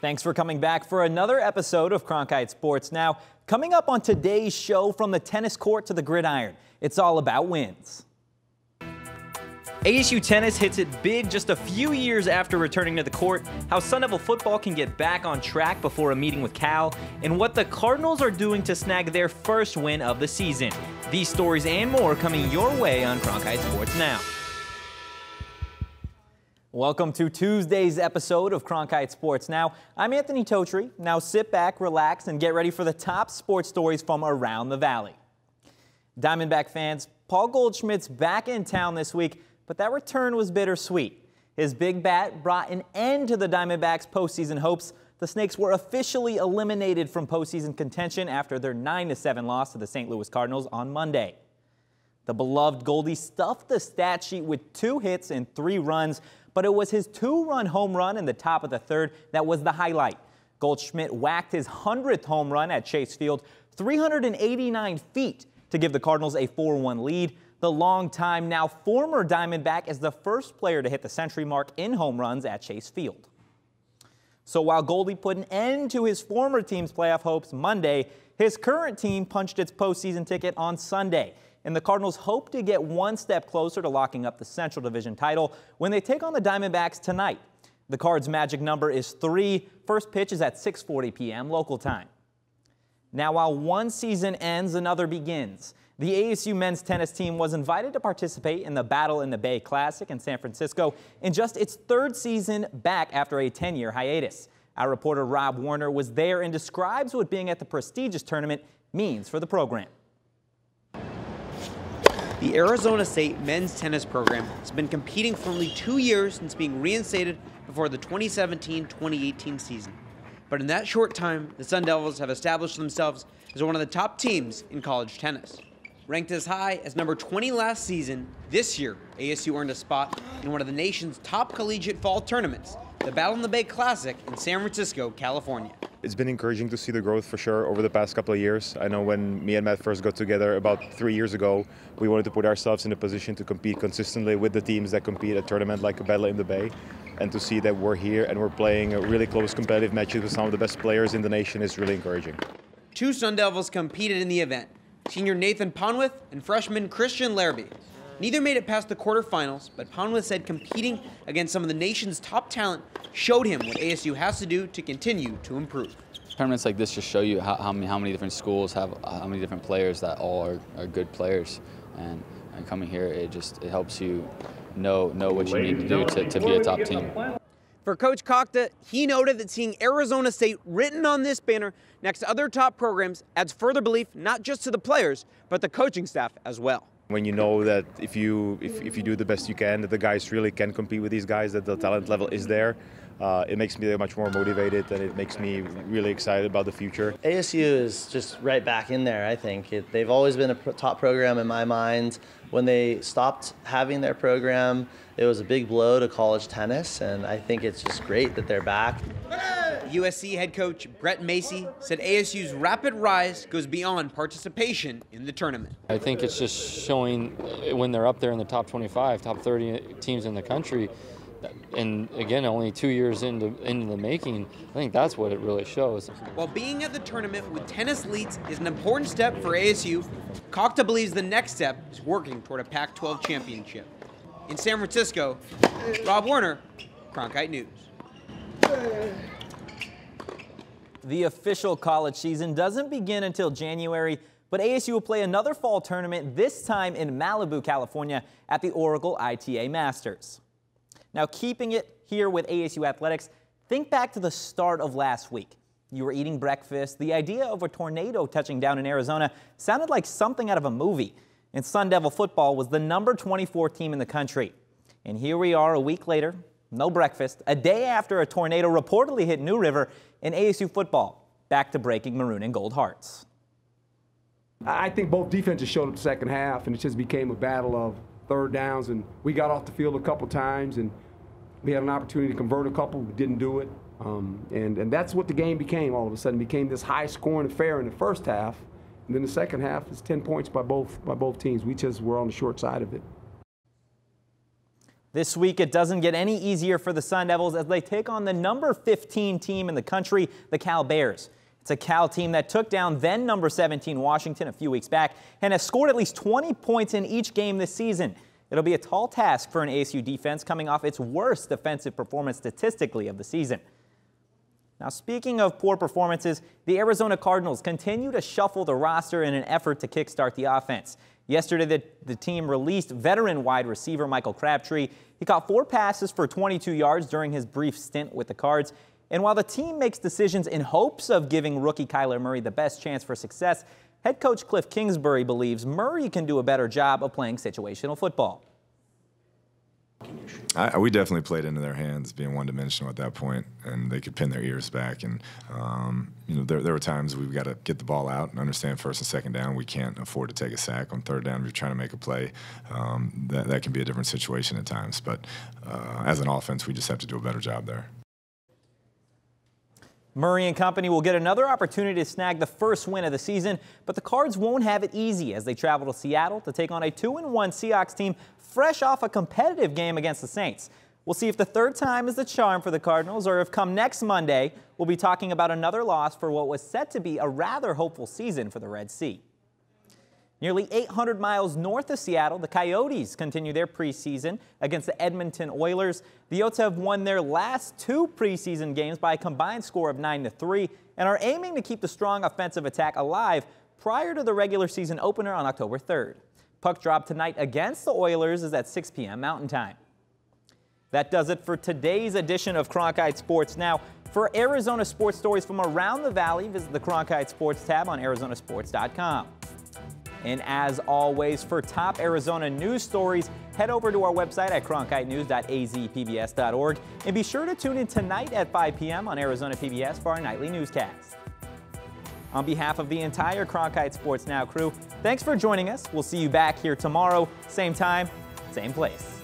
Thanks for coming back for another episode of Cronkite Sports Now. Coming up on today's show, from the tennis court to the gridiron, it's all about wins. ASU Tennis hits it big just a few years after returning to the court, how Sun Devil football can get back on track before a meeting with Cal, and what the Cardinals are doing to snag their first win of the season. These stories and more coming your way on Cronkite Sports Now. Welcome to Tuesday's episode of Cronkite Sports Now. I'm Anthony Totri. Now sit back, relax, and get ready for the top sports stories from around the Valley. Diamondback fans, Paul Goldschmidt's back in town this week, but that return was bittersweet. His big bat brought an end to the Diamondbacks' postseason hopes. The Snakes were officially eliminated from postseason contention after their 9-7 loss to the St. Louis Cardinals on Monday. The beloved Goldie stuffed the stat sheet with 2 hits and 3 runs, but it was his 2-run home run in the top of the third that was the highlight. Goldschmidt whacked his 100th home run at Chase Field, 389 feet, to give the Cardinals a 4-1 lead. The longtime, now former Diamondback is the first player to hit the century mark in home runs at Chase Field. So while Goldie put an end to his former team's playoff hopes Monday, his current team punched its postseason ticket on Sunday, and the Cardinals hope to get one step closer to locking up the Central Division title when they take on the Diamondbacks tonight. The Cards' magic number is 3. First pitch is at 6:40 p.m. local time. Now, while one season ends, another begins. The ASU men's tennis team was invited to participate in the Battle in the Bay Classic in San Francisco in just its 3rd season back after a 10-year hiatus. Our reporter Rob Warner was there and describes what being at the prestigious tournament means for the program. The Arizona State men's tennis program has been competing for only 2 years since being reinstated before the 2017-2018 season. But in that short time, the Sun Devils have established themselves as one of the top teams in college tennis. Ranked as high as number 20 last season, this year ASU earned a spot in one of the nation's top collegiate fall tournaments, the Battle in the Bay Classic in San Francisco, California. It's been encouraging to see the growth for sure over the past couple of years. I know when me and Matt first got together about 3 years ago, we wanted to put ourselves in a position to compete consistently with the teams that compete at a tournament like a Battle in the Bay. And to see that we're here and we're playing a really close competitive matches with some of the best players in the nation is really encouraging. 2 Sun Devils competed in the event, senior Nathan Ponwith and freshman Christian Larrabee. Neither made it past the quarterfinals, but Ponwith said competing against some of the nation's top talent showed him what ASU has to do to continue to improve. Tournaments like this just show you how many different schools have how many different players that all are good players, and coming here it helps you know what you need to do to be a top team. For Coach Cronkite, he noted that seeing Arizona State written on this banner next to other top programs adds further belief not just to the players but the coaching staff as well. When you know that if you do the best you can, that the guys really can compete with these guys, that the talent level is there, it makes me much more motivated, and it makes me really excited about the future. ASU is just right back in there, I think. They've always been a top program in my mind. When they stopped having their program, it was a big blow to college tennis, and I think it's just great that they're back. USC head coach Brett Macy said ASU's rapid rise goes beyond participation in the tournament. I think it's just showing when they're up there in the top 25, top 30 teams in the country, and again, only 2 years into the making, I think that's what it really shows. While being at the tournament with tennis elites is an important step for ASU, Cronkite believes the next step is working toward a Pac-12 championship. In San Francisco, Rob Warner, Cronkite News. The official college season doesn't begin until January, but ASU will play another fall tournament, this time in Malibu, California, at the Oracle ITA Masters. Now, keeping it here with ASU Athletics, think back to the start of last week. You were eating breakfast. The idea of a tornado touching down in Arizona sounded like something out of a movie. And Sun Devil football was the number 24 team in the country. And here we are a week later, no breakfast, a day after a tornado reportedly hit New River, and ASU football back to breaking maroon and gold hearts. I think both defenses showed up the second half, and it just became a battle of third downs, and we got off the field a couple times, and we had an opportunity to convert a couple. We didn't do it, and that's what the game became. All of a sudden, became this high-scoring affair in the first half, and then the second half is 10 points by both teams. We just were on the short side of it. This week, it doesn't get any easier for the Sun Devils as they take on the number 15 team in the country, the Cal Bears. It's a Cal team that took down then number 17 Washington a few weeks back and has scored at least 20 points in each game this season. It'll be a tall task for an ASU defense coming off its worst defensive performance statistically of the season. Now, speaking of poor performances, the Arizona Cardinals continue to shuffle the roster in an effort to kickstart the offense. Yesterday, the team released veteran wide receiver Michael Crabtree. He caught 4 passes for 22 yards during his brief stint with the Cards. And while the team makes decisions in hopes of giving rookie Kyler Murray the best chance for success, head coach Cliff Kingsbury believes Murray can do a better job of playing situational football. We definitely played into their hands, being one-dimensional at that point, and they could pin their ears back. And there were times we've got to get the ball out and understand first and second down. We can't afford to take a sack on third down. If you're trying to make a play, that can be a different situation at times. But as an offense, we just have to do a better job there. Murray and company will get another opportunity to snag the first win of the season, but the Cards won't have it easy as they travel to Seattle to take on a 2-1 Seahawks team fresh off a competitive game against the Saints. We'll see if the third time is the charm for the Cardinals, or if come next Monday, we'll be talking about another loss for what was set to be a rather hopeful season for the Red Sea. Nearly 800 miles north of Seattle, the Coyotes continue their preseason against the Edmonton Oilers. The Yotes have won their last 2 preseason games by a combined score of 9-3 and are aiming to keep the strong offensive attack alive prior to the regular season opener on October 3rd. Puck drop tonight against the Oilers is at 6 p.m. Mountain Time. That does it for today's edition of Cronkite Sports Now. For Arizona sports stories from around the Valley, visit the Cronkite Sports tab on ArizonaSports.com. And as always, for top Arizona news stories, head over to our website at cronkitenews.azpbs.org. And be sure to tune in tonight at 5 p.m. on Arizona PBS for our nightly newscast. On behalf of the entire Cronkite Sports Now crew, thanks for joining us. We'll see you back here tomorrow, same time, same place.